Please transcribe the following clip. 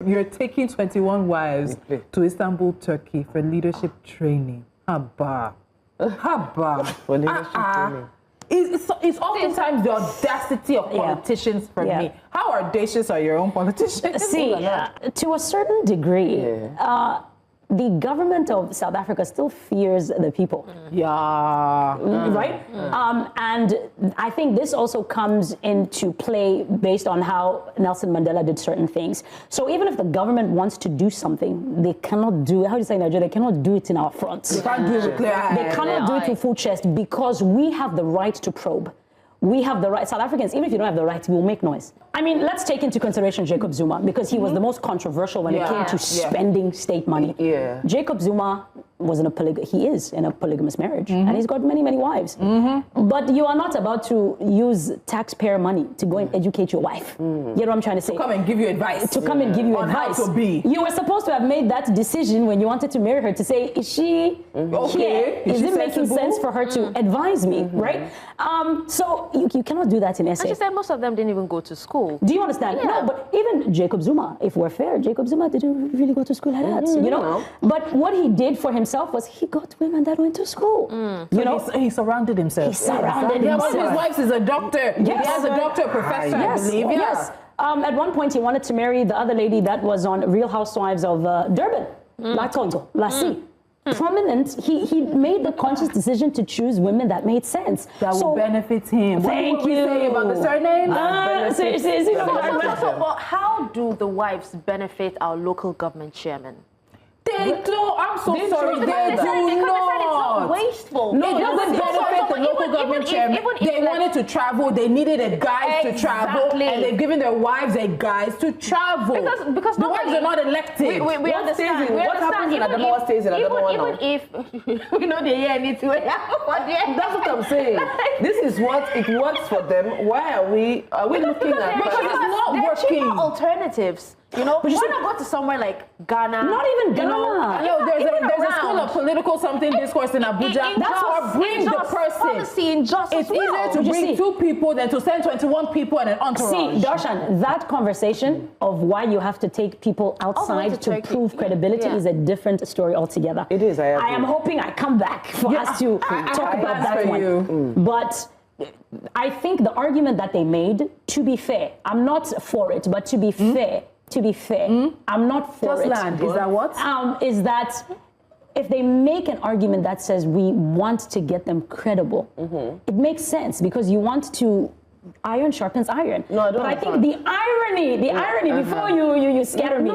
You're taking 21 wives to Istanbul, Turkey for leadership training. Haba. For leadership training. It's oftentimes the audacity of politicians for me. How audacious are your own politicians? See, to a certain degree, the government of South Africa still fears the people. Right? And I think this also comes into play based on how Nelson Mandela did certain things. So even if the government wants to do something, they cannot do it. How do you say in Nigeria? They cannot do it in our front. They can't do it with clear eyes. They cannot do it with full chest because we have the right to probe. We have the right, South Africans, even if you don't have the right, we will make noise. I mean, let's take into consideration Jacob Zuma, because he was the most controversial when it came to spending state money. Jacob Zuma was in he is in a polygamous marriage, and he's got many, many wives. But you are not about to use taxpayer money to go and educate your wife. You know what I'm trying to say? To come and give you advice. To come and give you advice. How to be. You were supposed to have made that decision when you wanted to marry her to say, is she here? Is it making sense for her to advise me, right? So you cannot do that in SA. And she said most of them didn't even go to school. Do you understand? No, but even Jacob Zuma, if we're fair, Jacob Zuma didn't really go to school like that, you know? But what he did for himself was he got women that went to school. You know? He surrounded himself. He surrounded himself. One of his wives is a doctor. He has a doctor, professor, I believe. Yes. At one point, he wanted to marry the other lady that was on Real Housewives of Durban, La Tonto, La Si. Prominent, he made the conscious decision to choose women that made sense. That will benefit him. Thank what you. What we say about the surname? But how do the wives benefit our local government chairman? They do. I'm so sorry. They do not. It's wasteful. No, it doesn't benefit the local government chairman. They wanted to travel. They needed a guide to travel, and they've given their wives a guide to travel. Because the wives are not elected. We understand. What happens in Adamawa stays in Adamawa now? Even if we know they hear anything, that's what I'm saying. This is what it works for them. Why are we looking at? Because it's not working. Alternatives. You know, why not go to somewhere like Ghana? Not even Ghana. There's a school of political something discourse in Abuja. That's what bring the person. Policy in just it's easier to bring 2 people than to send 21 people and an entourage. See, Darshan, that conversation of why you have to take people outside to prove credibility is a different story altogether. It is. I am hoping I come back for us to talk about that one. But I think the argument that they made, to be fair, I'm not for it, but to be fair. I'm not for it. Just land. Is that what? Is that if they make an argument that says we want to get them credible, it makes sense because you want to iron sharpens iron. No, I don't. But I think the irony, before you scatter me,